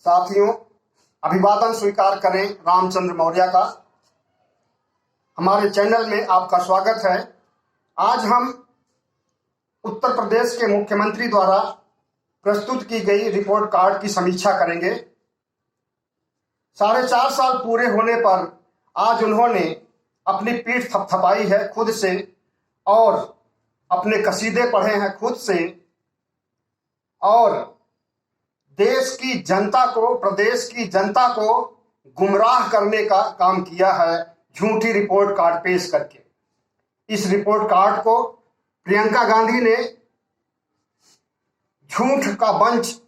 साथियों, अभिवादन स्वीकार करें रामचंद्र मौर्य का। हमारे चैनल में आपका स्वागत है। आज हम उत्तर प्रदेश के मुख्यमंत्री द्वारा प्रस्तुत की गई रिपोर्ट कार्ड की समीक्षा करेंगे। 4.5 साल पूरे होने पर आज उन्होंने अपनी पीठ थपथपाई है खुद से और अपने कसीदे पढ़े हैं खुद से और देश की जनता को, प्रदेश की जनता को गुमराह करने का काम किया है झूठी रिपोर्ट कार्ड पेश करके। इस रिपोर्ट कार्ड को प्रियंका गांधी ने झूठ का बंच,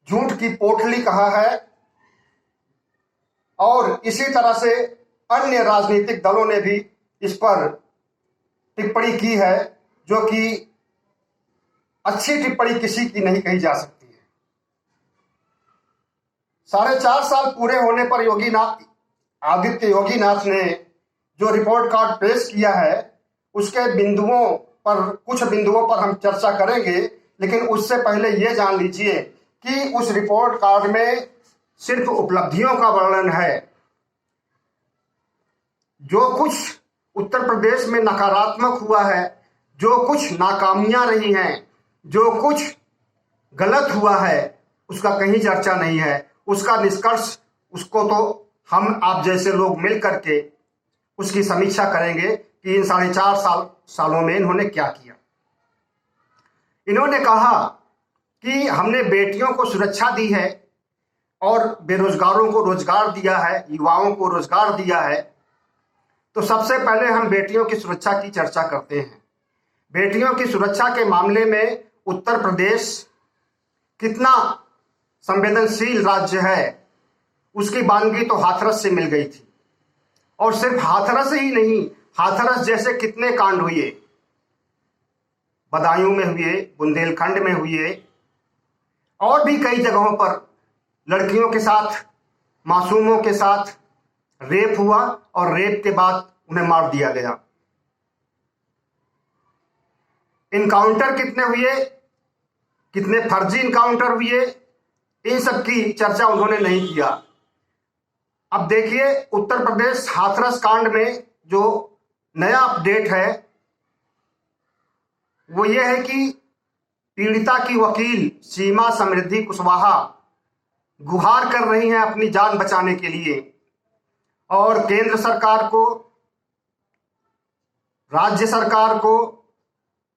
झूठ की पोटली कहा है और इसी तरह से अन्य राजनीतिक दलों ने भी इस पर टिप्पणी की है, जो कि अच्छी टिप्पणी किसी की नहीं कही जा सकती है। 4.5 साल पूरे होने पर आदित्य योगीनाथ ने जो रिपोर्ट कार्ड पेश किया है उसके कुछ बिंदुओं पर हम चर्चा करेंगे, लेकिन उससे पहले ये जान लीजिए कि उस रिपोर्ट कार्ड में सिर्फ उपलब्धियों का वर्णन है। जो कुछ उत्तर प्रदेश में नकारात्मक हुआ है, जो कुछ नाकामियां रही हैं, जो कुछ गलत हुआ है, उसका कहीं चर्चा नहीं है। उसका निष्कर्ष उसको तो हम आप जैसे लोग मिल करके उसकी समीक्षा करेंगे कि इन 4.5 सालों में इन्होंने क्या किया। इन्होंने कहा कि हमने बेटियों को सुरक्षा दी है और बेरोजगारों को रोजगार दिया है, युवाओं को रोजगार दिया है। तो सबसे पहले हम बेटियों की सुरक्षा की चर्चा करते हैं। बेटियों की सुरक्षा के मामले में उत्तर प्रदेश कितना संवेदनशील राज्य है, उसकी बानगी तो हाथरस से मिल गई थी। और सिर्फ हाथरस ही नहीं, हाथरस जैसे कितने कांड हुए, बदायूं में हुए, बुंदेलखंड में हुए और भी कई जगहों पर लड़कियों के साथ, मासूमों के साथ रेप हुआ और रेप के बाद उन्हें मार दिया गया। इनकाउंटर कितने हुए, कितने फर्जी इनकाउंटर हुए, इन सब की चर्चा उन्होंने नहीं किया। अब देखिए, उत्तर प्रदेश हाथरस कांड में जो नया अपडेट है वो ये है कि पीड़िता की वकील सीमा समृद्धि कुशवाहा गुहार कर रही हैं अपनी जान बचाने के लिए और केंद्र सरकार को, राज्य सरकार को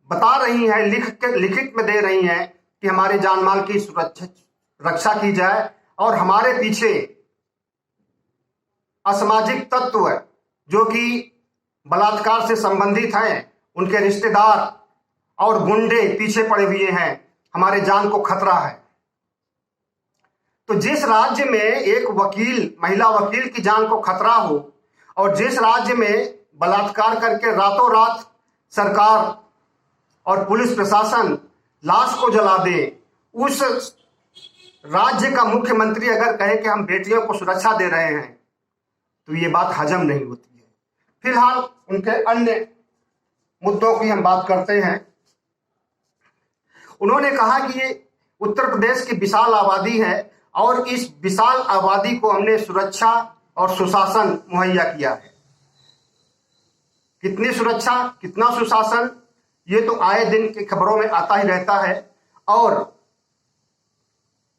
बता रही हैं, लिखित में दे रही हैं कि हमारे जान माल की रक्षा की जाए और हमारे पीछे असामाजिक तत्व जो कि बलात्कार से संबंधित हैं, उनके रिश्तेदार और गुंडे पीछे पड़े हुए हैं, हमारे जान को खतरा है। तो जिस राज्य में एक वकील, महिला वकील की जान को खतरा हो और जिस राज्य में बलात्कार करके रातों रात सरकार और पुलिस प्रशासन लाश को जला दे, उस राज्य का मुख्यमंत्री अगर कहे कि हम बेटियों को सुरक्षा दे रहे हैं तो ये बात हजम नहीं होती है। फिलहाल उनके अन्य मुद्दों की हम बात करते हैं। उन्होंने कहा कि ये उत्तर प्रदेश की विशाल आबादी है और इस विशाल आबादी को हमने सुरक्षा और सुशासन मुहैया किया है। कितनी सुरक्षा, कितना सुशासन, ये तो आए दिन की खबरों में आता ही रहता है। और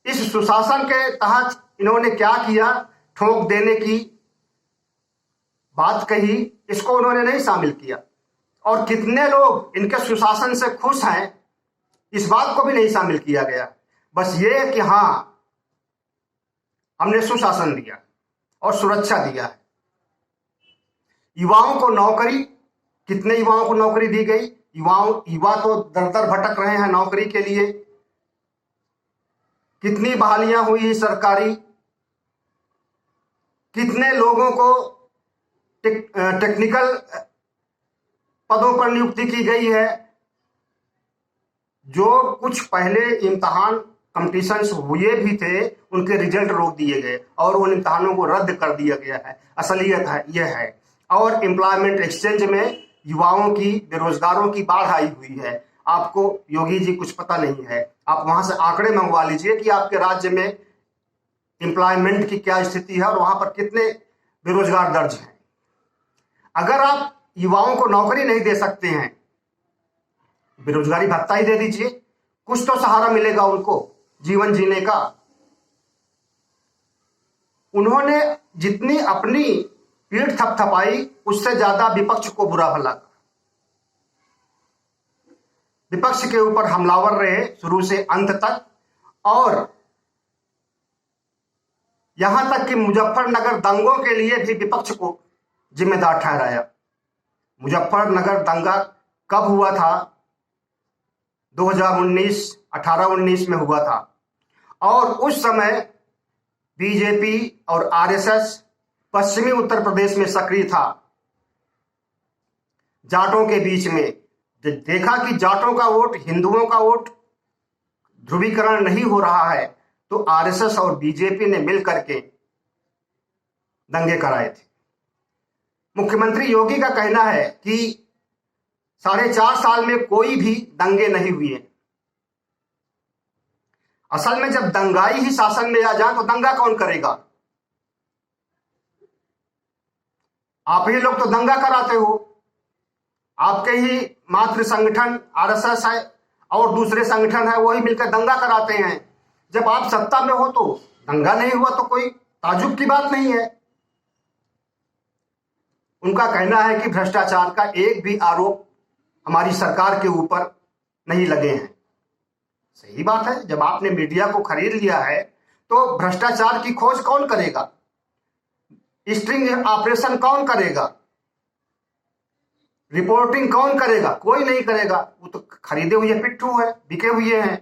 इस सुशासन के तहत इन्होंने क्या किया, ठोक देने की बात कही, इसको उन्होंने नहीं शामिल किया। और कितने लोग इनके सुशासन से खुश हैं, इस बात को भी नहीं शामिल किया गया। बस ये कि हाँ, हमने सुशासन दिया और सुरक्षा दिया है। युवाओं को नौकरी, कितने युवाओं को नौकरी दी गई। युवा तो दर दर भटक रहे हैं नौकरी के लिए। कितनी बहालियां हुई सरकारी, कितने लोगों को टेक्निकल पदों पर नियुक्ति की गई है। जो कुछ पहले इम्तहान कॉम्पिटिशन्स हुए भी थे, उनके रिजल्ट रोक दिए गए और उन इम्तहानों को रद्द कर दिया गया है। असलियत है यह है। और एम्प्लॉयमेंट एक्सचेंज में युवाओं की, बेरोजगारों की बाढ़ आई हुई है। आपको योगी जी कुछ पता नहीं है, आप वहां से आंकड़े मंगवा लीजिए कि आपके राज्य में एम्प्लॉयमेंट की क्या स्थिति है और वहां पर कितने बेरोजगार दर्ज हैं। अगर आप युवाओं को नौकरी नहीं दे सकते हैं, बेरोजगारी भत्ता ही दे दीजिए, कुछ तो सहारा मिलेगा उनको जीवन जीने का। उन्होंने जितनी अपनी पीठ थपथपाई उससे ज्यादा विपक्ष को बुरा भला, विपक्ष के ऊपर हमलावर रहे शुरू से अंत तक, और यहां तक कि मुजफ्फरनगर दंगों के लिए भी विपक्ष को जिम्मेदार ठहराया। मुजफ्फरनगर दंगा कब हुआ था? 2019 18-19 में हुआ था, और उस समय बीजेपी और आरएसएस पश्चिमी उत्तर प्रदेश में सक्रिय था। जाटों के बीच में देखा कि जाटों का वोट, हिंदुओं का वोट ध्रुवीकरण नहीं हो रहा है, तो आरएसएस और बीजेपी ने मिलकर के दंगे कराए थे। मुख्यमंत्री योगी का कहना है कि 4.5 साल में कोई भी दंगे नहीं हुए। असल में जब दंगाई ही शासन में आ जाए तो दंगा कौन करेगा? आप ही लोग तो दंगा कराते हो। आपके ही मातृ संगठन आरएसएस है और दूसरे संगठन है, वही मिलकर दंगा कराते हैं। जब आप सत्ता में हो तो दंगा नहीं हुआ तो कोई ताजुब की बात नहीं है। उनका कहना है कि भ्रष्टाचार का एक भी आरोप हमारी सरकार के ऊपर नहीं लगे हैं। सही बात है, जब आपने मीडिया को खरीद लिया है तो भ्रष्टाचार की खोज कौन करेगा? स्ट्रिंग ऑपरेशन कौन करेगा? रिपोर्टिंग कौन करेगा? कोई नहीं करेगा। वो तो खरीदे हुए पिट्ठू है, बिके हुए हैं।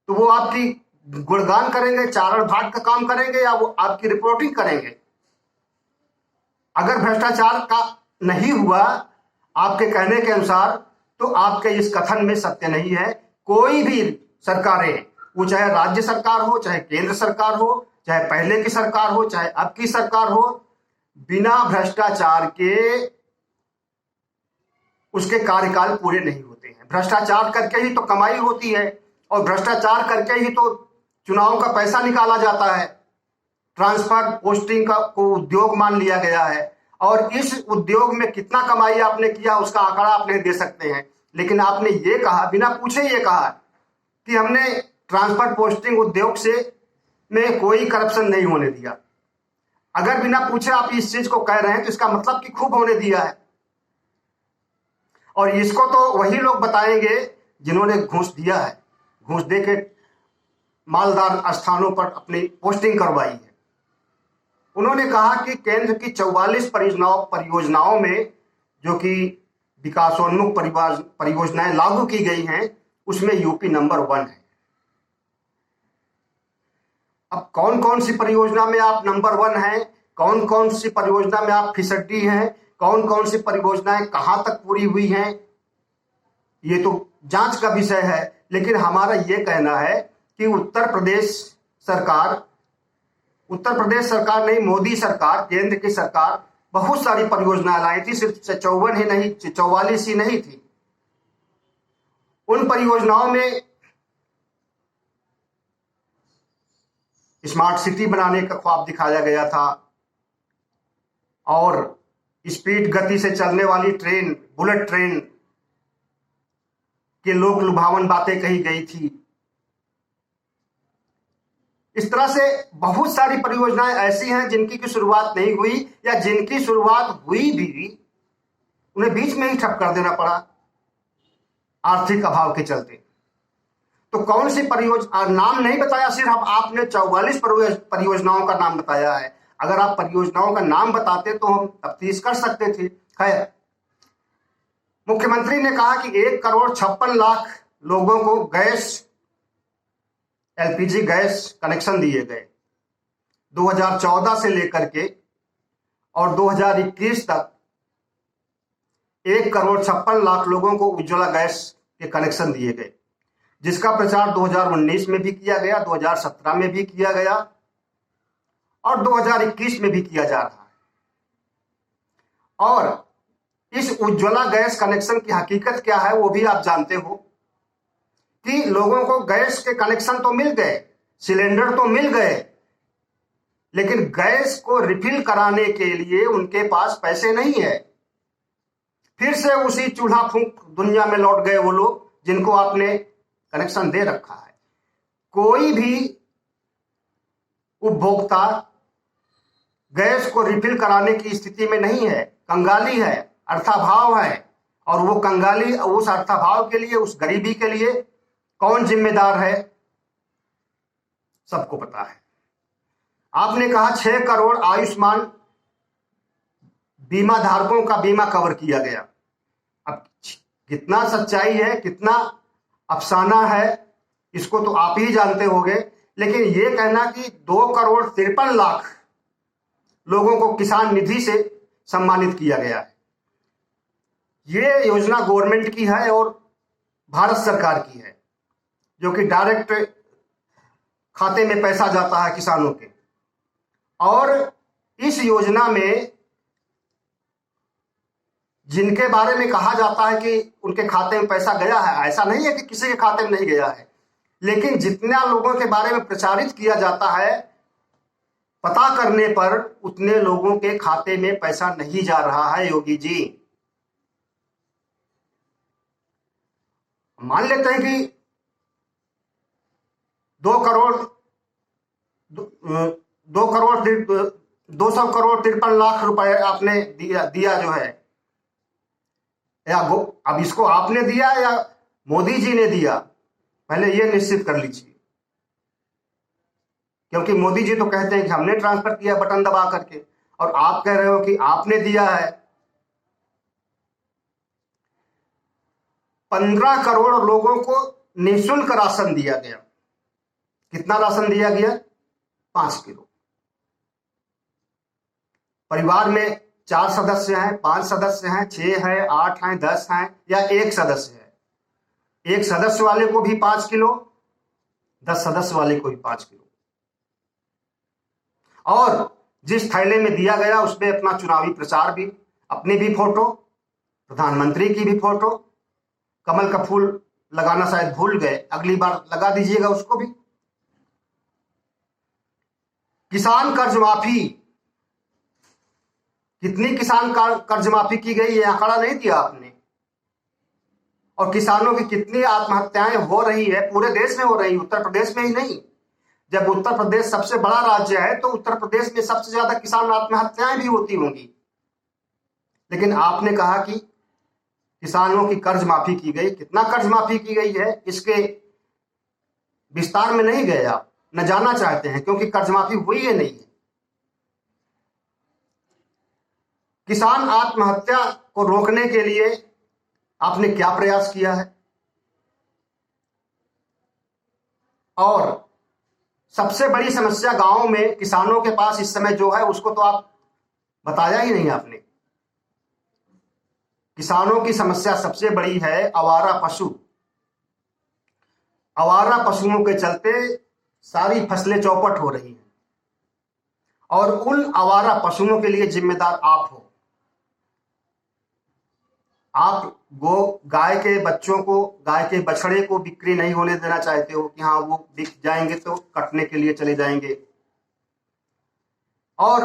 तो वो आपकी गुणगान करेंगे, चारण भाट का काम करेंगे, या वो आपकी रिपोर्टिंग करेंगे? अगर भ्रष्टाचार का नहीं हुआ आपके कहने के अनुसार, तो आपके इस कथन में सत्य नहीं है। कोई भी सरकारें, वो चाहे राज्य सरकार हो, चाहे केंद्र सरकार हो, चाहे पहले की सरकार हो, चाहे अब की सरकार हो, बिना भ्रष्टाचार के उसके कार्यकाल पूरे नहीं होते हैं। भ्रष्टाचार करके ही तो कमाई होती है, और भ्रष्टाचार करके ही तो चुनाव का पैसा निकाला जाता है। ट्रांसफर पोस्टिंग का को उद्योग मान लिया गया है, और इस उद्योग में कितना कमाई आपने किया उसका आंकड़ा आप नहीं दे सकते हैं। लेकिन आपने ये कहा, बिना पूछे ये कहा कि हमने ट्रांसफर पोस्टिंग उद्योग से में कोई करप्शन नहीं होने दिया। अगर बिना पूछे आप इस चीज को कह रहे हैं तो इसका मतलब कि खूब होने दिया है। और इसको तो वही लोग बताएंगे जिन्होंने घूस दिया है, घूस दे के मालदार स्थानों पर अपनी पोस्टिंग करवाई है। उन्होंने कहा कि केंद्र की 44 परियोजनाओं में जो कि विकासोन्मुख परियोजनाएं लागू की गई हैं, उसमें यूपी नंबर 1 है। अब कौन कौन सी परियोजना में आप नंबर 1 हैं, कौन कौन सी परियोजना में आप फिसड्डी हैं, कौन कौन सी परियोजनाएं कहां तक पूरी हुई हैं, ये तो जांच का विषय है। लेकिन हमारा ये कहना है कि उत्तर प्रदेश सरकार नहीं, मोदी सरकार, केंद्र की सरकार बहुत सारी परियोजनाएं लाई थी। सिर्फ 54 ही नहीं, 44 ही नहीं थी। उन परियोजनाओं में स्मार्ट सिटी बनाने का ख्वाब दिखाया गया था, और स्पीड गति से चलने वाली ट्रेन, बुलेट ट्रेन के लोक लुभावन बातें कही गई थी। इस तरह से बहुत सारी परियोजनाएं ऐसी हैं जिनकी की शुरुआत नहीं हुई, या जिनकी शुरुआत हुई भी उन्हें बीच में ही ठप कर देना पड़ा आर्थिक अभाव के चलते। तो कौन सी परियोजना, नाम नहीं बताया, सिर्फ आपने 44 परियोजनाओं का नाम बताया है। अगर आप परियोजनाओं का नाम बताते तो हम तफ्तीश कर सकते थे। खैर, मुख्यमंत्री ने कहा कि 1,56,00,000 लोगों को एलपीजी गैस कनेक्शन दिए गए 2014 से लेकर के, और 2021 तक 1,56,00,000 लोगों को उज्ज्वला गैस के कनेक्शन दिए गए, जिसका प्रचार 2019 में भी किया गया, 2017 में भी किया गया, और 2021 में भी किया जा रहा है। और इस उज्ज्वला गैस कनेक्शन की हकीकत क्या है वो भी आप जानते हो कि लोगों को गैस के कनेक्शन तो मिल गए, सिलेंडर तो मिल गए, लेकिन गैस को रिफिल कराने के लिए उनके पास पैसे नहीं है। फिर से उसी चूल्हा फूंक दुनिया में लौट गए वो लोग जिनको आपने कनेक्शन दे रखा है। कोई भी उपभोक्ता गैस को रिफिल कराने की स्थिति में नहीं है, कंगाली है, अर्थाभाव है। और वो कंगाली, उस अर्थाभाव के लिए, उस गरीबी के लिए कौन जिम्मेदार है, सबको पता है। आपने कहा 6 करोड़ आयुष्मान बीमा धारकों का बीमा कवर किया गया। अब कितना सच्चाई है, कितना अफसाना है, इसको तो आप ही जानते होंगे। लेकिन ये कहना कि 2 करोड़ 53 लाख लोगों को किसान निधि से सम्मानित किया गया है, ये योजना गवर्नमेंट की है और भारत सरकार की है, जो कि डायरेक्ट खाते में पैसा जाता है किसानों के। और इस योजना में जिनके बारे में कहा जाता है कि उनके खाते में पैसा गया है, ऐसा नहीं है कि किसी के खाते में नहीं गया है, लेकिन जितना लोगों के बारे में प्रचारित किया जाता है, पता करने पर उतने लोगों के खाते में पैसा नहीं जा रहा है। योगी जी, मान लेते हैं कि 2 करोड़ 200 करोड़ 53 लाख रुपए आपने दिया जो है, या अब इसको आपने दिया या मोदी जी ने दिया, पहले ये निश्चित कर लीजिए। क्योंकि मोदी जी तो कहते हैं कि हमने ट्रांसफर किया बटन दबा करके, और आप कह रहे हो कि आपने दिया है। 15 करोड़ लोगों को निःशुल्क राशन दिया गया। कितना राशन दिया गया? 5 किलो। परिवार में 4 सदस्य हैं, 5 सदस्य हैं, 6 हैं, 8 हैं, 10 हैं, या 1 सदस्य है। 1 सदस्य वाले को भी 5 किलो, 10 सदस्य वाले को भी 5 किलो। और जिस थैले में दिया गया उसमें अपना चुनावी प्रचार भी, अपनी भी फोटो, प्रधानमंत्री की भी फोटो, कमल का फूल लगाना शायद भूल गए, अगली बार लगा दीजिएगा उसको भी। किसान कर्ज माफी, कितनी किसान कर्ज माफी की गई, ये आंकड़ा नहीं दिया आपने। और किसानों की कितनी आत्महत्याएं हो रही है, पूरे देश में हो रही, उत्तर प्रदेश में ही नहीं। जब उत्तर प्रदेश सबसे बड़ा राज्य है तो उत्तर प्रदेश में सबसे ज्यादा किसान आत्महत्याएं भी होती होंगी। लेकिन आपने कहा कि किसानों की कर्ज माफी की गई। कितना कर्ज माफी की गई है इसके विस्तार में नहीं गए, आप न जानना चाहते हैं, क्योंकि कर्ज माफी हुई है नहीं है। किसान आत्महत्या को रोकने के लिए आपने क्या प्रयास किया है? और सबसे बड़ी समस्या गांव में किसानों के पास इस समय जो है उसको तो आप बताया ही नहीं आपने। किसानों की समस्या सबसे बड़ी है आवारा पशु। आवारा पशुओं के चलते सारी फसलें चौपट हो रही हैं, और उन आवारा पशुओं के लिए जिम्मेदार आप हो। आप गाय के बच्चों को, गाय के बछड़े को बिक्री नहीं होने देना चाहते हो कि हाँ वो बिक जाएंगे तो कटने के लिए चले जाएंगे। और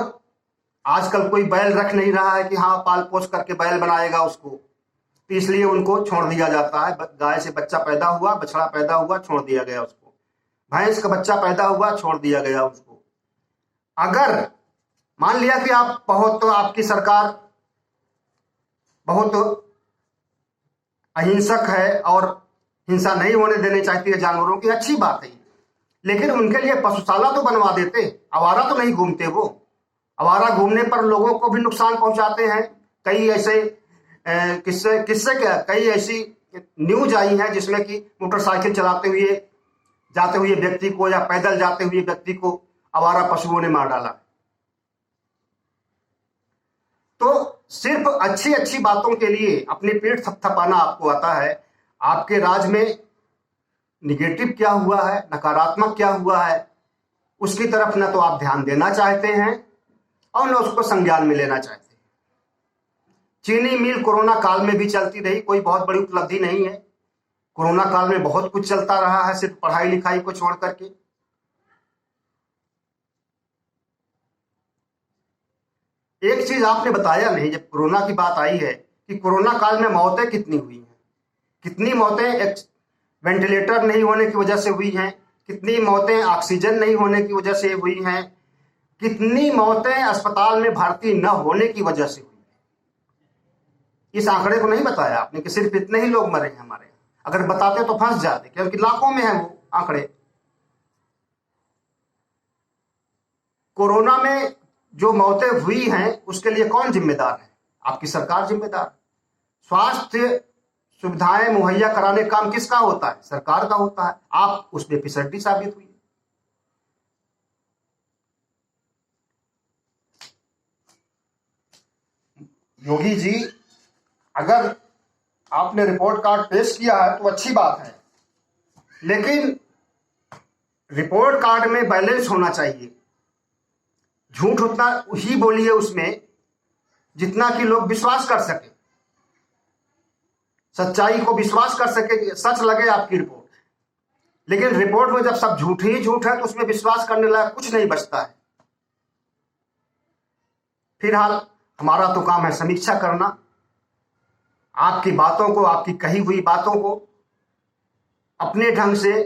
आजकल कोई बैल रख नहीं रहा है कि हाँ पाल पोस करके बैल बनाएगा उसको, तो इसलिए उनको छोड़ दिया जाता है। गाय से बच्चा पैदा हुआ, बछड़ा पैदा हुआ, छोड़ दिया गया उसको। भैंस का बच्चा पैदा हुआ, छोड़ दिया गया उसको। अगर मान लिया कि आप बहुत, तो आपकी सरकार बहुत अहिंसक है और हिंसा नहीं होने देनी चाहती है जानवरों की, अच्छी बात है, लेकिन उनके लिए पशुशाला तो बनवा देते। आवारा तो नहीं घूमते वो। आवारा घूमने पर लोगों को भी नुकसान पहुंचाते हैं। कई ऐसे किस्से क्या, कई ऐसी न्यूज आई है जिसमें कि मोटरसाइकिल चलाते हुए जाते हुए व्यक्ति को या पैदल जाते हुए व्यक्ति को आवारा पशुओं ने मार डाला। तो सिर्फ अच्छी अच्छी बातों के लिए अपनी पीठ थपथपाना आपको आता है। आपके राज में निगेटिव क्या हुआ है, नकारात्मक क्या हुआ है, उसकी तरफ न तो आप ध्यान देना चाहते हैं और न उसको संज्ञान में लेना चाहते हैं। चीनी मिल कोरोना काल में भी चलती रही, कोई बहुत बड़ी उपलब्धि नहीं है। कोरोना काल में बहुत कुछ चलता रहा है, सिर्फ पढ़ाई लिखाई को छोड़ करके। एक चीज आपने बताया नहीं जब कोरोना की बात आई है कि कोरोना काल में मौतें कितनी हुई हैं, कितनी मौतें वेंटिलेटर नहीं होने की वजह से हुई हैं, कितनी मौतें ऑक्सीजन नहीं होने की वजह से हुई हैं, कितनी मौतें अस्पताल में भर्ती न होने की वजह से हुई। इस आंकड़े को नहीं बताया आपने कि सिर्फ इतने ही लोग मरे हैं हमारे यहाँ। अगर बताते तो फंस जाते, क्योंकि लाखों में है वो आंकड़े। कोरोना में जो मौतें हुई हैं उसके लिए कौन जिम्मेदार है? आपकी सरकार जिम्मेदार। स्वास्थ्य सुविधाएं मुहैया कराने का काम किसका होता है? सरकार का होता है। आप उसमें फिसड्डी साबित हुई। योगी जी, अगर आपने रिपोर्ट कार्ड पेश किया है तो अच्छी बात है, लेकिन रिपोर्ट कार्ड में बैलेंस होना चाहिए। झूठ उतना ही बोलिए उसमें जितना कि लोग विश्वास कर सके, सच्चाई को विश्वास कर सके, सच लगे आपकी रिपोर्ट। लेकिन रिपोर्ट में जब सब झूठ ही झूठ है तो उसमें विश्वास करने लायक कुछ नहीं बचता है। फिलहाल हमारा तो काम है समीक्षा करना, आपकी बातों को, आपकी कही हुई बातों को अपने ढंग से,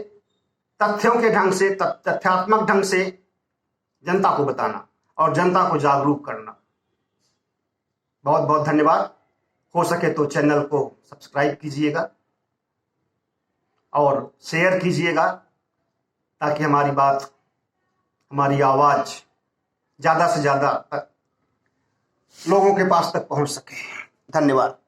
तथ्यों के ढंग से, तथ्यात्मक ढंग से जनता को बताना और जनता को जागरूक करना। बहुत बहुत धन्यवाद। हो सके तो चैनल को सब्सक्राइब कीजिएगा और शेयर कीजिएगा ताकि हमारी बात, हमारी आवाज ज़्यादा से ज़्यादा लोगों के पास तक पहुंच सके। धन्यवाद।